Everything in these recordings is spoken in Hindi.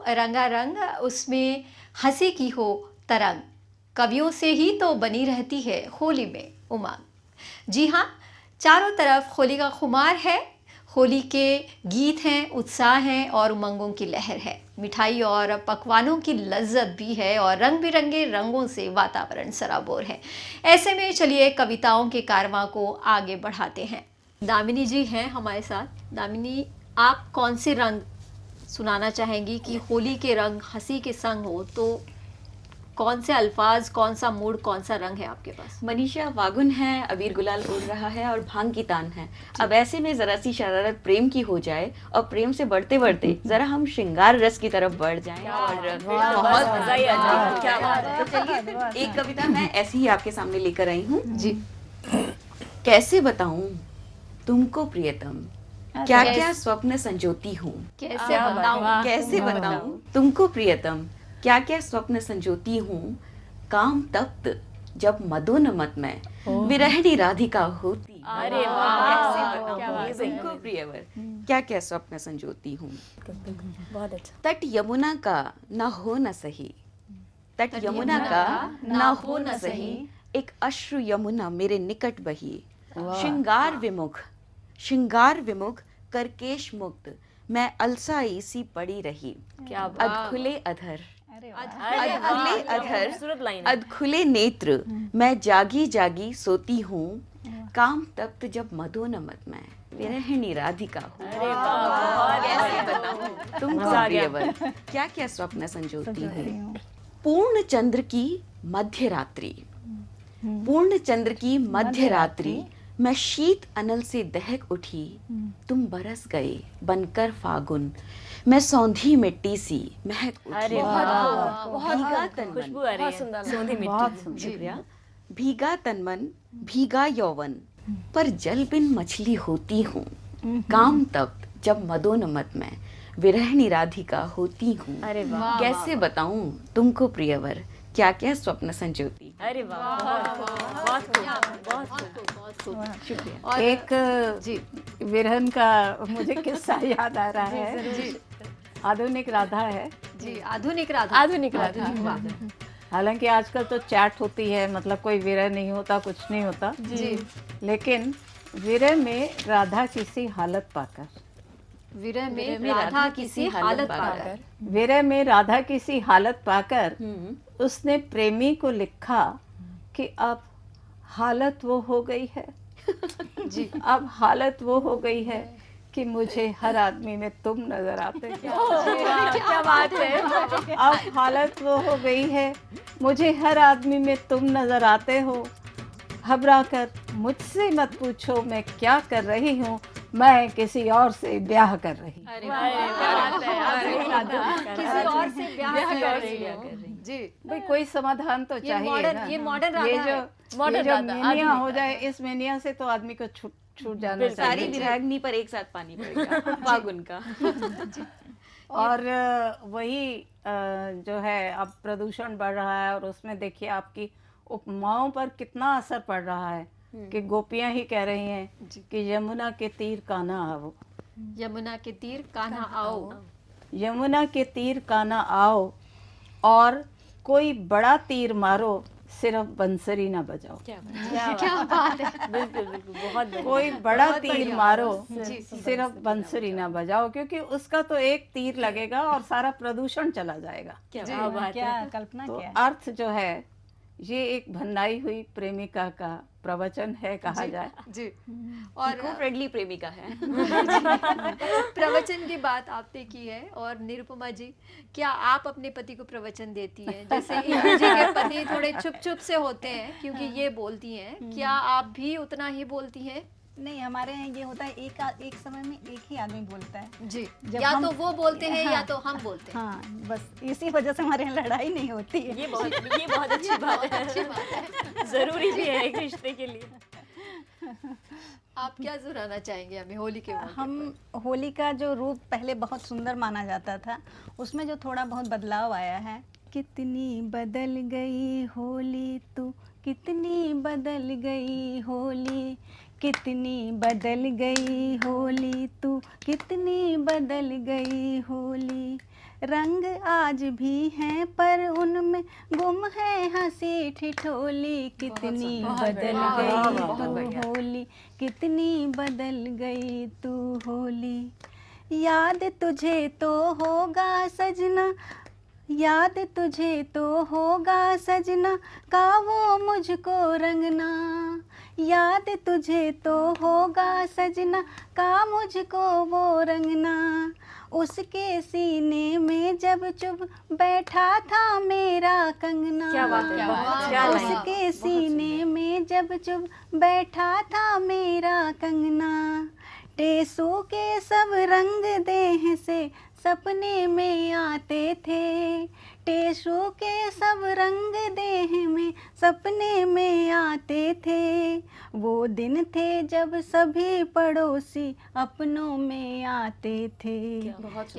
रंगारंग, उसमें हंसी की हो तरंग, कवियों से ही तो बनी रहती है होली में उमंग। जी हाँ, चारों तरफ होली का खुमार है, होली के गीत हैं, उत्साह हैं और उमंगों की लहर है। मिठाई और पकवानों की लज्जत भी है और रंग बिरंगे रंगों से वातावरण सराबोर है। ऐसे में चलिए कविताओं के कारवां को आगे बढ़ाते हैं। दामिनी जी हैं हमारे साथ। दामिनी, आप कौन से रंग सुनाना चाहेंगी कि होली के रंग हंसी के संग हो, तो कौन से अल्फाज, कौन सा मूड, कौन सा रंग है आपके पास? मनीषा, फागुन है, अबीर गुलाल उड़ रहा है और भांग की तान है। अब ऐसे में जरा सी शरारत प्रेम की हो जाए और प्रेम से बढ़ते बढ़ते जरा हम श्रृंगार रस की तरफ बढ़ जाएं और बहुत मजा ही आ जाएगा। क्या बात है। तो चलिए एक कविता मैं ऐसी ही आपके सामने लेकर आई हूँ जी। कैसे बताऊं तुमको प्रियतम, क्या क्या स्वप्न संजोती हूँ। कैसे बताऊं तुमको प्रियतम, क्या क्या स्वप्न संजोती हूँ। काम तप्त जब मदोन्मत में विरहिणी राधिका होती। अरे वाह, तुमको प्रियवर, क्या क्या स्वप्न संजोती हूँ। बहुत अच्छा। तट यमुना का न हो न सही, तट यमुना का न हो न सही, एक अश्रु यमुना मेरे निकट बही। श्रृंगार विमुख करकेश मुक्त, मैं अलसाई सी पड़ी रही। क्या बात। अधखुले अधर, अधखुले अधर, अधखुले नेत्र, मैं जागी जागी सोती हूँ। काम तप्त जब मदोन्मत में विरहिणी राधिका हूँ। कैसे बताऊं तुमको प्रियवर, क्या क्या स्वप्न संजोती हूँ। पूर्ण चंद्र की मध्य रात्रि, पूर्ण चंद्र की मध्य रात्रि, मैं शीत अनल से दहक उठी। तुम बरस गए बनकर फागुन, मैं सौंधी मिट्टी सी महक उठी। अरे भीगा तन मन, खुशबू आ रही है, सौंधी मिट्टी। शुक्रिया। भीगा तन मन, भीगा यौवन, पर जल बिन मछली होती हूँ। काम तप्त जब मदोन्मत में विरहिणी राधिका होती हूँ। अरे वाह। कैसे बताऊं तुमको प्रियवर, क्या क्या स्वप्न संजोती। अरे वाह, बहुत शुक्रिया। एक जी विरहन का मुझे किस्सा याद आ रहा है जी। आधुनिक राधा है जी, आधुनिक राधा। आधुनिक राधा। हालांकि आजकल तो चैट होती है, मतलब कोई विरह नहीं होता, कुछ नहीं होता जी। लेकिन विरह में राधा किसी हालत पाकर, विरह में राधा किसी हालत पाकर, विरह में राधा किसी हालत पाकर उसने प्रेमी को लिखा कि अब हालत वो हो गई है जी, अब हालत वो हो गई है कि मुझे हर आदमी में तुम नजर आते हो। क्या बात है। अब हालत वो हो गई है, मुझे हर आदमी में तुम नजर आते हो। घबरा कर मुझसे मत पूछो मैं क्या कर रही हूँ, मैं किसी और से ब्याह कर रही हूँ। किसी और से ब्याह कर रही हो जी। भाई कोई समाधान तो चाहिए ना। ये मॉडर्न राधा ये है। जो मेनिया हो जाए, इस मेनिया से तो आदमी को छूट जाना सारी चाहिए। विरागनी पर एक साथ पानी पड़ेगा फागुन का। और वही जो है अब प्रदूषण बढ़ रहा है और उसमें देखिए आपकी उपमाओं पर कितना असर पड़ रहा है कि गोपियां ही कह रही हैं कि यमुना के तीर कान्हा आओ, यमुना के तीर कान्हा आओ, यमुना के तीर कान्हा आओ, और कोई बड़ा तीर मारो सिर्फ बंसरी ना बजाओ। क्या बात है। बिल्कुल बिल्कुल, बहुत कोई बड़ा तीर बढ़िया। मारो जी, सिर्फ बंसरी ना बजाओ, क्योंकि उसका तो एक तीर लगेगा और सारा प्रदूषण चला जाएगा। क्या बात क्या है। कल्पना तो क्या है। अर्थ जो है ये एक भन्नाई हुई प्रेमिका का प्रवचन है कहा जाए जी। और और फ्रेंडली प्रेमिका है। प्रवचन की बात आपने की है। और निरुपमा जी, क्या आप अपने पति को प्रवचन देती हैं? जैसे इंदु जी के पति थोड़े चुप चुप से होते हैं क्योंकि ये बोलती हैं, क्या आप भी उतना ही बोलती हैं? नहीं, हमारे यहाँ ये होता है एक समय में एक ही आदमी बोलता है जी, जब या हम- तो वो बोलते हैं या हाँ। तो हम बोलते हैं। हाँ, बस इसी वजह से हमारे यहाँ लड़ाई नहीं होती है। ये बहुत अच्छी बात है। अच्छी बात है। जरूरी भी है एक रिश्ते के लिए। आप क्या सुनाना चाहेंगे हमें होली के मौके हम होली का जो रूप पहले बहुत सुंदर माना जाता था, उसमें जो थोड़ा बहुत बदलाव आया है। कितनी बदल गई होली तू, कितनी बदल गई होली, कितनी बदल गई होली तू, कितनी बदल गई होली। रंग आज भी हैं पर उनमें गुम है हंसी ठिठोली, कितनी बदल गई तू होली, कितनी बदल गई तू होली। याद तुझे तो होगा सजना, याद तुझे तो होगा सजना का वो मुझको रंगना, याद तुझे तो होगा सजना का मुझको वो रंगना। उसके सीने में जब चुभ बैठा था मेरा कंगना, क्या बात है, बहुत क्या लाइन। उसके सीने में जब चुभ बैठा था मेरा कंगना। टेसू के सब रंग देह से सपने में आते थे, टेसू के सब रंग देह में सपने में आते थे। वो दिन थे जब सभी पड़ोसी अपनों में आते थे। बहुत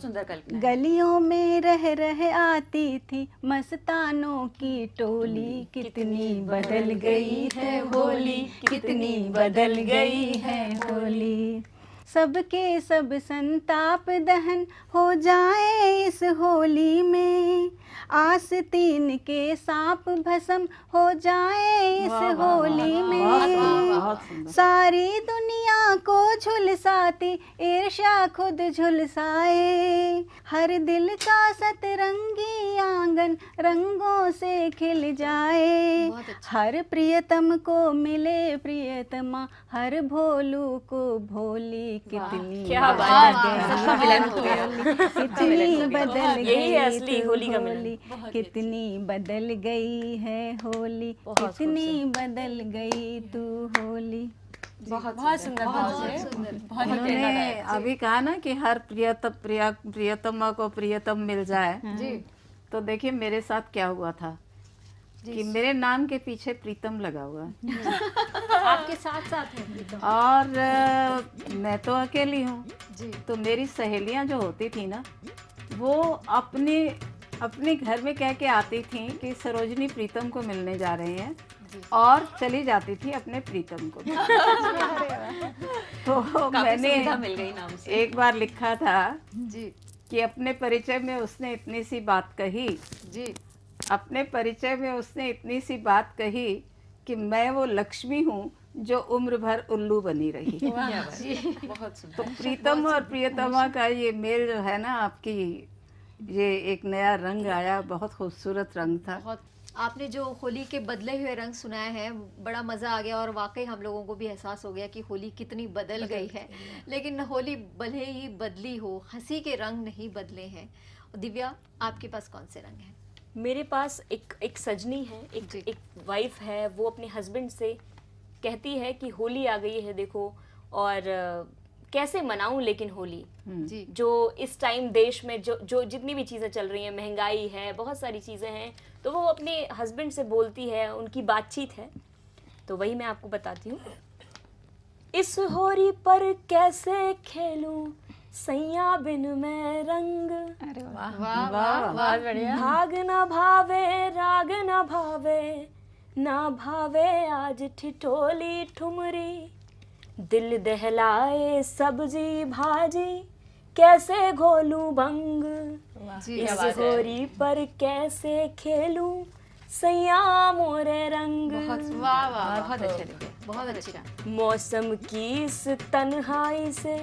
सुंदर कल्पना है। गलियों में रह आती थी मस्तानों की टोली, कितनी बदल गई है होली, कितनी बदल गई है होली। सबके सब संताप दहन हो जाए इस होली में, आस्तीन के सांप भस्म हो जाए इस होली में। सारी दुनिया को झुलसाती ईर्ष्या खुद झुलसाए, हर दिल का सतरंगी आंगन रंगों से खिल जाए। हर प्रियतम को मिले प्रियतमा, हर भोलू को भोली, कितनी क्या बात बदल है, सबका मिलन हो गया। कितनी बदल यही है असली गई तू होली का मिलन। होली, कितनी बदल गई है होली, कितनी बदल गई तू होली। बहुत सुंदर, बहुत उन्होंने अभी कहा ना कि हर प्रियतमा को प्रियतम मिल जाए जी। तो देखिए मेरे साथ क्या हुआ था कि मेरे नाम के पीछे प्रीतम लगा हुआ है आपके साथ साथ है प्रीतम। और मैं तो अकेली हूँ जी। तो मेरी सहेलियाँ जो होती थी ना, वो अपने घर में कह के आती थी कि सरोजनी प्रीतम को मिलने जा रहे हैं, और चली जाती थी अपने प्रीतम को। तो मैंने मिल गई नाम से। एक बार लिखा था जी कि अपने परिचय में उसने इतनी सी बात कही जी, अपने परिचय में उसने इतनी सी बात कही कि मैं वो लक्ष्मी हूँ जो उम्र भर उल्लू बनी रही। बहुत सुंदर। तो प्रीतम और प्रियतमा का ये मेल जो है ना, आपकी ये एक नया रंग आया, बहुत खूबसूरत रंग था। बहुत आपने जो होली के बदले हुए रंग सुनाए हैं, बड़ा मज़ा आ गया और वाकई हम लोगों को भी एहसास हो गया कि होली कितनी बदल गई है। लेकिन होली भले ही बदली हो, हंसी के रंग नहीं बदले हैं। दिव्या, आपके पास कौन से रंग हैं? मेरे पास एक सजनी है, एक वाइफ है, वो अपने हस्बैंड से कहती है कि होली आ गई है देखो, और कैसे मनाऊं लेकिन होली जी। जो इस टाइम देश में जो जितनी भी चीज़ें चल रही हैं, महंगाई है, बहुत सारी चीज़ें हैं, तो वो अपने हस्बैंड से बोलती है, उनकी बातचीत है। तो वही मैं आपको बताती हूँ। इस होली पर कैसे खेलूं सैया बिन मैं रंग, अरे वाह वाह वाह, बहुत बढ़िया। भाग न भावे राग न भावे, ना भावे आज ठिठोली ठुमरी, दिल दहलाए सब्जी भाजी कैसे घोलूं बंग, इस होरी पर कैसे खेलूं सैया मोरे रंग। वाह वाह, बहुत अच्छे लगे, बहुत अच्छा। मौसम की इस तन्हाई से,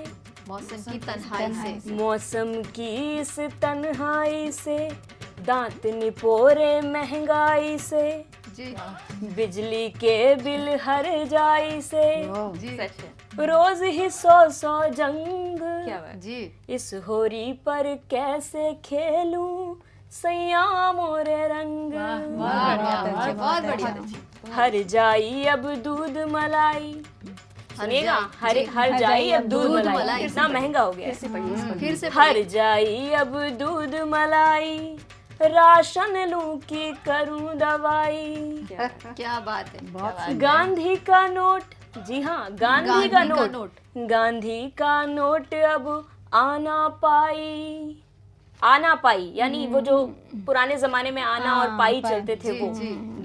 मौसम की तन्हाई से, मौसम की इस तन्हाई से, दांत निपोरे महंगाई से जी, बिजली के बिल हर जाई से, जी, रोज ही 100 जंग, क्या बात जी। इस होरी पर कैसे खेलूं सैया मोरे रंग, बहुत बढ़िया। हर जाई अब दूध मलाई, सुनिएगा, हर जाई अब दूध मलाई, कितना महंगा हो गया है। फिर से हर जाई अब दूध मलाई, राशन लूं की करूं दवाई, क्या बात है। गांधी का नोट, जी हाँ, गांधी का नोट, गांधी का नोट अब आना पाई, यानी वो जो पुराने जमाने में आना और पाई चलते थे, वो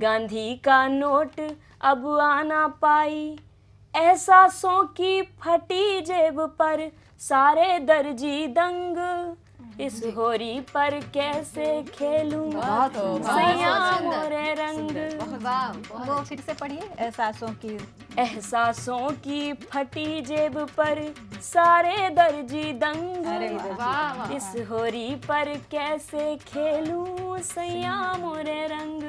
गांधी का नोट अब आना पाई, एहसासों की फटी जेब पर सारे दर्जी दंग, इस होरी पर कैसे खेलूं सैया मोरे रंग। वो फिर से पढ़िए। एहसासों की फटी जेब पर सारे दर्जी दंग। इस होरी पर कैसे खेलूं सैया मोरे रंग।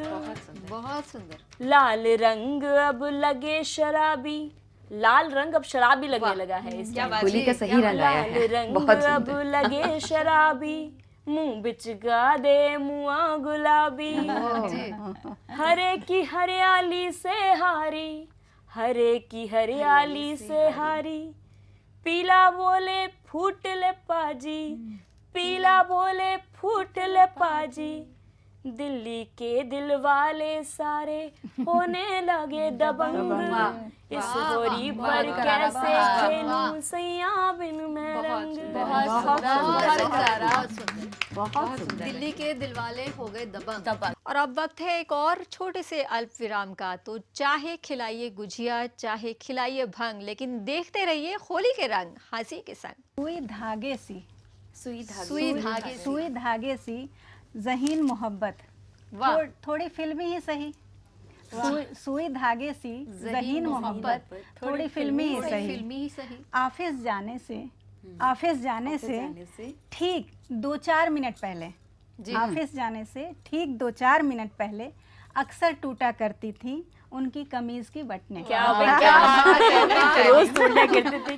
बहुत सुंदर। लाल रंग अब लगे शराबी, लाल रंग अब शराबी लगने लगा है इसमें। होली का सही रंग आया लाल है, रंग बहुत अब सुंदर। लगे शराबी, मुंह बिच गा दे मुआ गुलाबी। हरे की हरियाली से हारी, हरे की हरियाली से हारी, पीला बोले फूट ले पाजी, पीला बोले फूट ले पाजी। दिल्ली के दिल वाले सारे होने लगे दबंग। इस होरी पर कैसे खेलूं सैया बिन मैं रंग। बहुत सुंदर। दिल्ली के दिलवाले हो गए दबंग। और अब वक्त है एक और छोटे से अल्प विराम का। तो चाहे खिलाइए गुजिया, चाहे खिलाइए भंग, लेकिन देखते रहिए होली के रंग हंसी के संग। सुई धागे सी, सुई धागे सी ज़हीन मोहब्बत। वाह। थोड़ी फिल्मी ही सही। सुई धागे सी ज़हीन मोहब्बत, थोड़ी फिल्मी ही सही। ऑफिस जाने से ठीक 2-4 मिनट पहले, ऑफिस जाने से ठीक 2-4 मिनट पहले अक्सर टूटा करती थी उनकी कमीज की बटनें। क्या रोज टूटा करते थे।